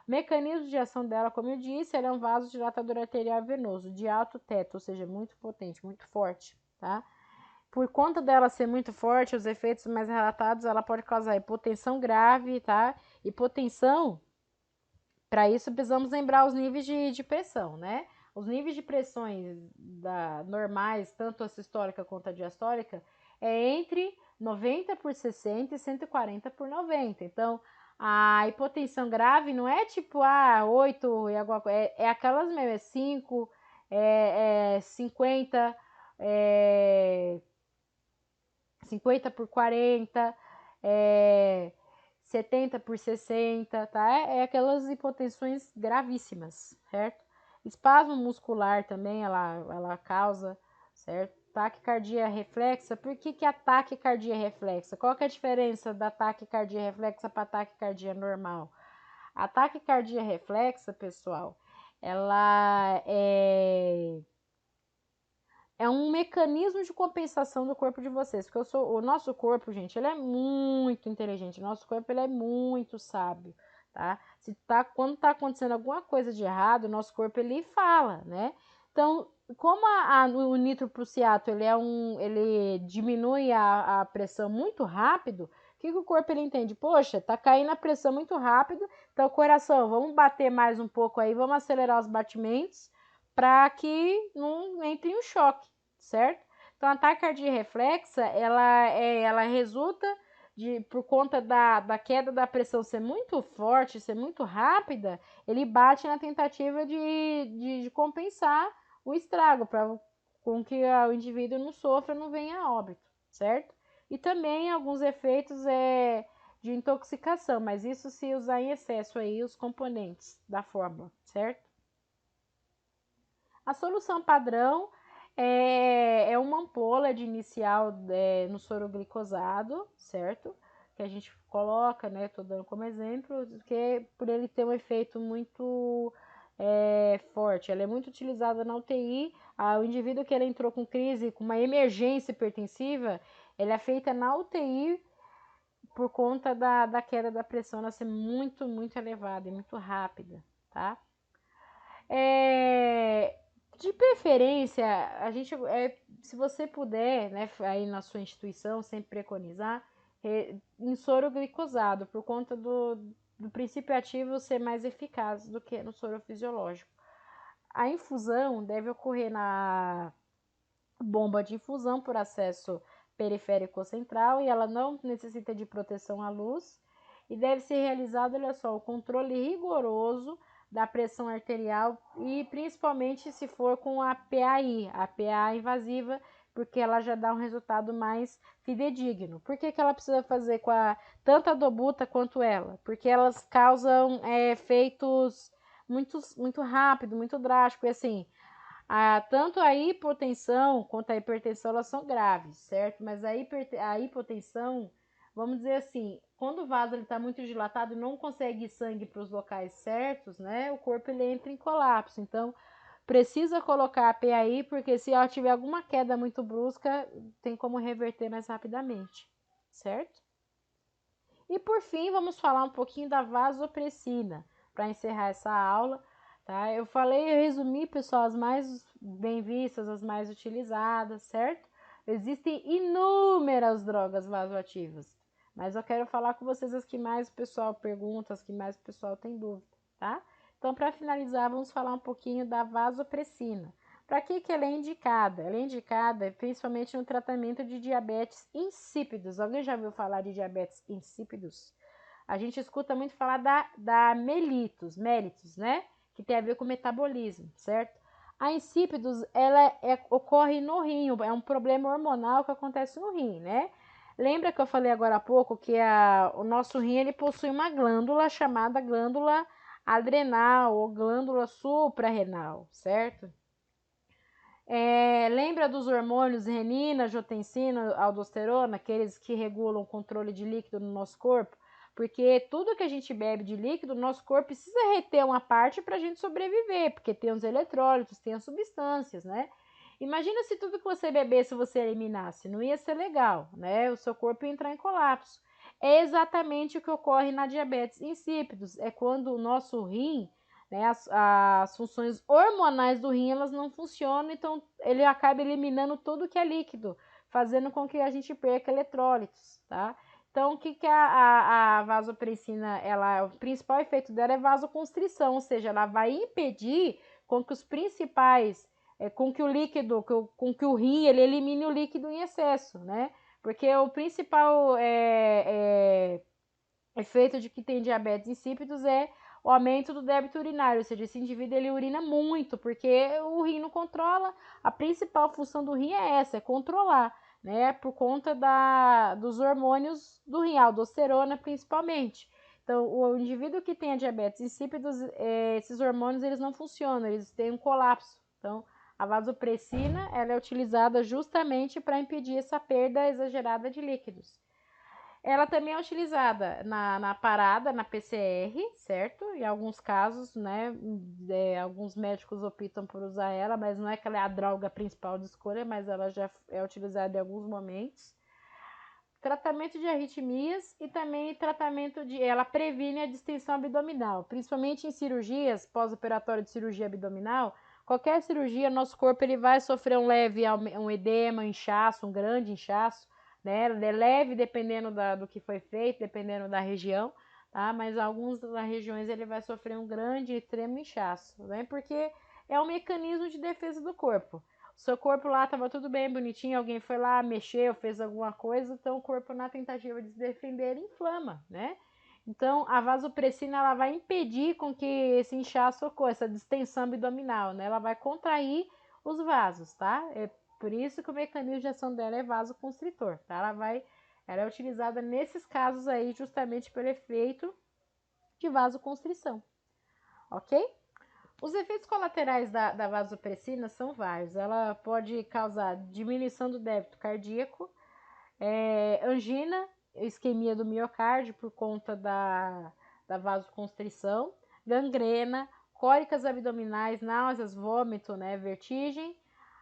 Mecanismo de ação dela, como eu disse, ela é um vasodilatador arterial venoso de alto teto, ou seja, muito potente, muito forte, tá? Por conta dela ser muito forte, os efeitos mais relatados, ela pode causar hipotensão grave, tá? Hipotensão, para isso precisamos lembrar os níveis de pressão, né? Os níveis de pressões normais, tanto a sistólica quanto a diastólica, é entre 90 por 60 e 140 por 90. Então, a hipotensão grave não é tipo, 8 e alguma coisa, é aquelas mesmo, é 5, 50, 50 por 40, 70 por 60, tá? É aquelas hipotensões gravíssimas, certo? Espasmo muscular também, ela causa, certo? Taquicardia reflexa. Por que a taquicardia reflexa? Qual que é a diferença da taquicardia reflexa para a taquicardia normal? A taquicardia reflexa, pessoal, ela é um mecanismo de compensação do corpo de vocês, porque o nosso corpo, gente, ele é muito inteligente, o nosso corpo ele é muito sábio, tá? Quando tá acontecendo alguma coisa de errado, o nosso corpo ele fala, né? Então, como o nitroprussiato ele diminui a pressão muito rápido, o que o corpo ele entende? Poxa, tá caindo a pressão muito rápido, então coração, vamos bater mais um pouco aí, vamos acelerar os batimentos para que não entre em um choque, certo? Então, a taquicardia reflexa, ela resulta por conta da queda da pressão ser muito forte, ser muito rápida, ele bate na tentativa de compensar o estrago, para com que o indivíduo não sofra, não venha a óbito, certo? E também alguns efeitos de intoxicação, mas isso se usar em excesso aí os componentes da fórmula, certo? A solução padrão é uma ampola de inicial no soro glicosado, certo? Que a gente coloca, né? Tô dando como exemplo, que por ele ter um efeito muito forte. Ela é muito utilizada na UTI. O indivíduo que ele entrou com crise, com uma emergência hipertensiva, ele é feita na UTI por conta da queda da pressão, ela ser muito, muito elevada e muito rápida, tá? De preferência, se você puder, né, aí na sua instituição, sempre preconizar, em soro glicosado, por conta do princípio ativo ser mais eficaz do que no soro fisiológico. A infusão deve ocorrer na bomba de infusão por acesso periférico central e ela não necessita de proteção à luz e deve ser realizado, olha só, o controle rigoroso da pressão arterial e principalmente se for com a PA invasiva, porque ela já dá um resultado mais fidedigno. Por que ela precisa fazer com tanto a dobuta quanto ela? Porque elas causam efeitos muito rápido, muito drástico, e assim, tanto a hipotensão quanto a hipertensão, elas são graves, certo? Mas a hipotensão, vamos dizer assim, quando o vaso está muito dilatado e não consegue ir sangue para os locais certos, né? O corpo ele entra em colapso. Então, precisa colocar a PAI, porque se ela tiver alguma queda muito brusca, tem como reverter mais rapidamente, certo? E por fim, vamos falar um pouquinho da vasopressina, para encerrar essa aula. Tá? Eu resumi, pessoal, as mais bem vistas, as mais utilizadas, certo? Existem inúmeras drogas vasoativas, mas eu quero falar com vocês as que mais o pessoal pergunta, as que mais o pessoal tem dúvida, tá? Então, para finalizar, vamos falar um pouquinho da vasopressina. Para que ela é indicada? Ela é indicada principalmente no tratamento de diabetes insípidos. Alguém já ouviu falar de diabetes insípidos? A gente escuta muito falar da mellitus, né? Que tem a ver com metabolismo, certo? A insípidos, ela ocorre no rim, é um problema hormonal que acontece no rim, né? Lembra que eu falei agora há pouco que o nosso rim ele possui uma glândula chamada glândula adrenal ou glândula suprarrenal, certo? Lembra dos hormônios renina, angiotensina, aldosterona, aqueles que regulam o controle de líquido no nosso corpo? Porque tudo que a gente bebe de líquido, nosso corpo precisa reter uma parte para a gente sobreviver, porque tem os eletrólitos, tem as substâncias, né? Imagina se tudo que você bebesse você eliminasse, não ia ser legal, né? O seu corpo ia entrar em colapso. É exatamente o que ocorre na diabetes insípidos, é quando o nosso rim, né, as funções hormonais do rim elas não funcionam, então ele acaba eliminando tudo que é líquido, fazendo com que a gente perca eletrólitos, tá? Então, o que a vasopressina, o principal efeito dela é vasoconstrição, ou seja, ela vai impedir com que os principais, com que o líquido, com que o rim, ele elimine o líquido em excesso, né? Porque o principal efeito de que tem diabetes insípidos é o aumento do débito urinário, ou seja, esse indivíduo ele urina muito, porque o rim não controla, a principal função do rim é essa, é controlar, né, por conta dos hormônios do rim, a aldosterona principalmente. Então, o indivíduo que tem a diabetes insípidos, esses hormônios eles não funcionam, eles têm um colapso. Então, a vasopressina ela é utilizada justamente para impedir essa perda exagerada de líquidos. Ela também é utilizada na parada, na PCR, certo? Em alguns casos, né? Alguns médicos optam por usar ela, mas não é que ela é a droga principal de escolha, mas ela já é utilizada em alguns momentos. Tratamento de arritmias e também ela previne a distensão abdominal, principalmente em cirurgias, pós-operatório de cirurgia abdominal. Qualquer cirurgia, nosso corpo ele vai sofrer um edema, um inchaço, um grande inchaço, né? É leve dependendo do que foi feito, dependendo da região, tá? Mas algumas das regiões ele vai sofrer um grande, extremo inchaço, né? Porque é um mecanismo de defesa do corpo. O seu corpo lá estava tudo bem, bonitinho, alguém foi lá, mexeu, fez alguma coisa, então o corpo na tentativa de se defender inflama, né? Então a vasopressina ela vai impedir com que esse inchaço ocorra, essa distensão abdominal, né? Ela vai contrair os vasos, tá? É por isso que o mecanismo de ação dela é vasoconstritor, tá? Ela é utilizada nesses casos aí justamente pelo efeito de vasoconstrição, ok? Os efeitos colaterais da vasopressina são vários. Ela pode causar diminuição do débito cardíaco, angina, isquemia do miocárdio por conta da vasoconstrição, gangrena, cólicas abdominais, náuseas, vômito, né, vertigem,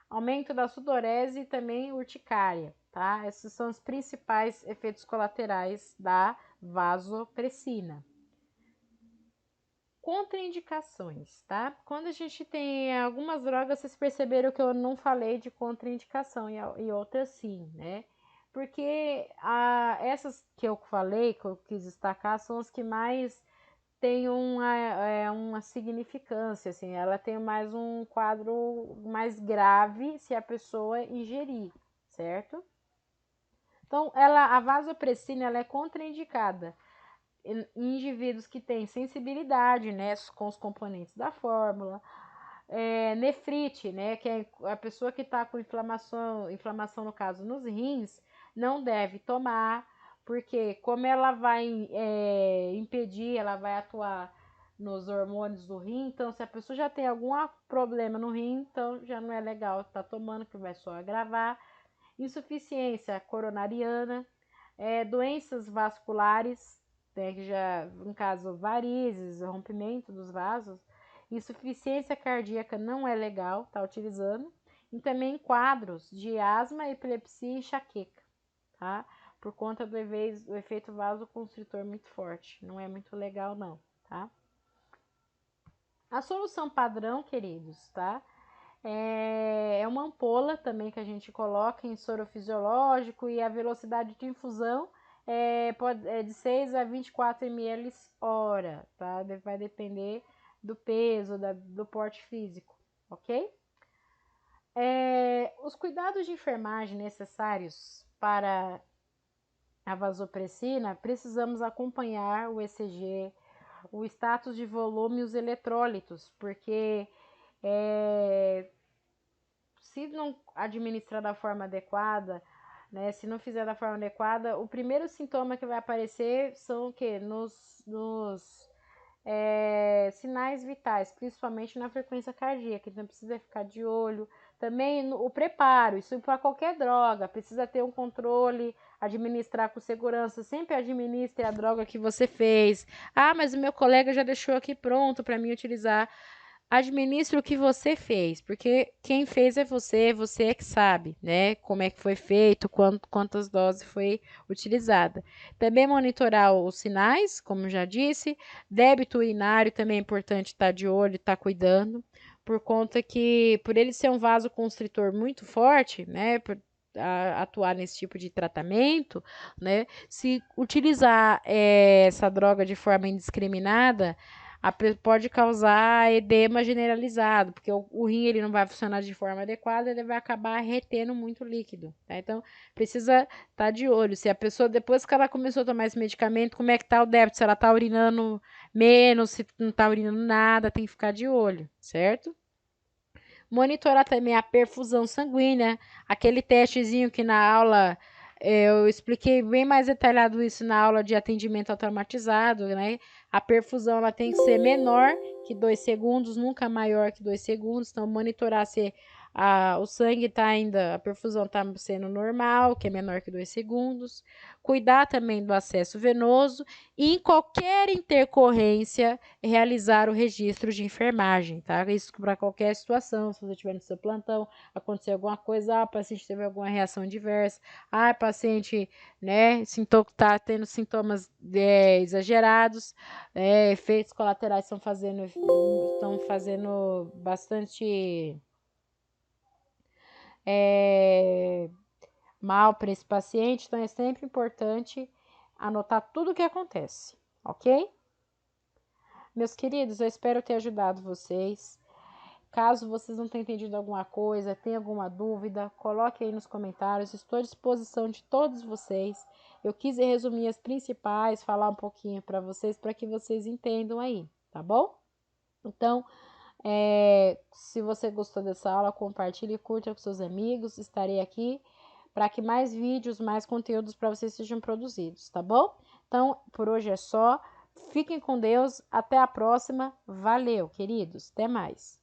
aumento da sudorese e também urticária, tá? Esses são os principais efeitos colaterais da vasopressina. Contraindicações, tá? Quando a gente tem algumas drogas, vocês perceberam que eu não falei de contraindicação e outras sim, né? Porque essas que eu falei, que eu quis destacar, são as que mais têm uma significância, assim, ela tem mais um quadro mais grave se a pessoa ingerir, certo? Então, a vasopressina ela é contraindicada em indivíduos que têm sensibilidade, né, com os componentes da fórmula, nefrite, né, que é a pessoa que está com inflamação no caso nos rins, não deve tomar, porque como ela vai impedir, ela vai atuar nos hormônios do rim, então se a pessoa já tem algum problema no rim, então já não é legal estar tomando, que vai só agravar. Insuficiência coronariana, doenças vasculares, né, que já, no caso, varizes, rompimento dos vasos, insuficiência cardíaca não é legal estar utilizando, e também quadros de asma, epilepsia e enxaqueca, tá? Por conta do efeito vasoconstritor muito forte, não é muito legal não, tá? A solução padrão, queridos, tá? É uma ampola também que a gente coloca em soro fisiológico e a velocidade de infusão é de 6 a 24 ml hora, tá? Vai depender do peso, do porte físico, ok? Os cuidados de enfermagem necessários para a vasopressina, precisamos acompanhar o ECG, o status de volume e os eletrólitos, porque se não administrar da forma adequada, né, se não fizer da forma adequada, o primeiro sintoma que vai aparecer são o quê? Nos sinais vitais, principalmente na frequência cardíaca, então precisa ficar de olho. Também o preparo, isso para qualquer droga, precisa ter um controle, administrar com segurança, sempre administre a droga que você fez. Ah, mas o meu colega já deixou aqui pronto para mim utilizar. Administre o que você fez, porque quem fez é você é que sabe, né? Como é que foi feito, quantas doses foi utilizada. Também monitorar os sinais, como já disse, débito urinário também é importante estar de olho, estar cuidando, por conta que, por ele ser um vasoconstritor muito forte, né? Atuar nesse tipo de tratamento, né? Se utilizar essa droga de forma indiscriminada, pode causar edema generalizado, porque o rim ele não vai funcionar de forma adequada, ele vai acabar retendo muito líquido, tá? Então, precisa estar de olho. Se a pessoa, depois que ela começou a tomar esse medicamento, como é que tá o débito? Se ela tá urinando menos, se não tá urinando nada, tem que ficar de olho, certo? Monitorar também a perfusão sanguínea, aquele testezinho que na aula eu expliquei bem mais detalhado isso na aula de atendimento automatizado, né? A perfusão ela tem que ser menor que 2 segundos, nunca maior que 2 segundos. Então, monitorar se o sangue está ainda, a perfusão está sendo normal, que é menor que 2 segundos. Cuidar também do acesso venoso e em qualquer intercorrência realizar o registro de enfermagem, tá? Isso para qualquer situação, se você estiver no seu plantão, acontecer alguma coisa, o paciente teve alguma reação diversa, paciente, né, tá tendo sintomas exagerados, efeitos colaterais estão fazendo bastante mal para esse paciente, então é sempre importante anotar tudo o que acontece, ok? Meus queridos, eu espero ter ajudado vocês. Caso vocês não tenham entendido alguma coisa, tenham alguma dúvida, coloque aí nos comentários. Estou à disposição de todos vocês. Eu quis resumir as principais, falar um pouquinho para que vocês entendam aí, tá bom? Então, se você gostou dessa aula, compartilhe e curta com seus amigos. Estarei aqui para que mais vídeos, mais conteúdos para vocês sejam produzidos, tá bom? Então, por hoje é só. Fiquem com Deus. Até a próxima. Valeu, queridos. Até mais.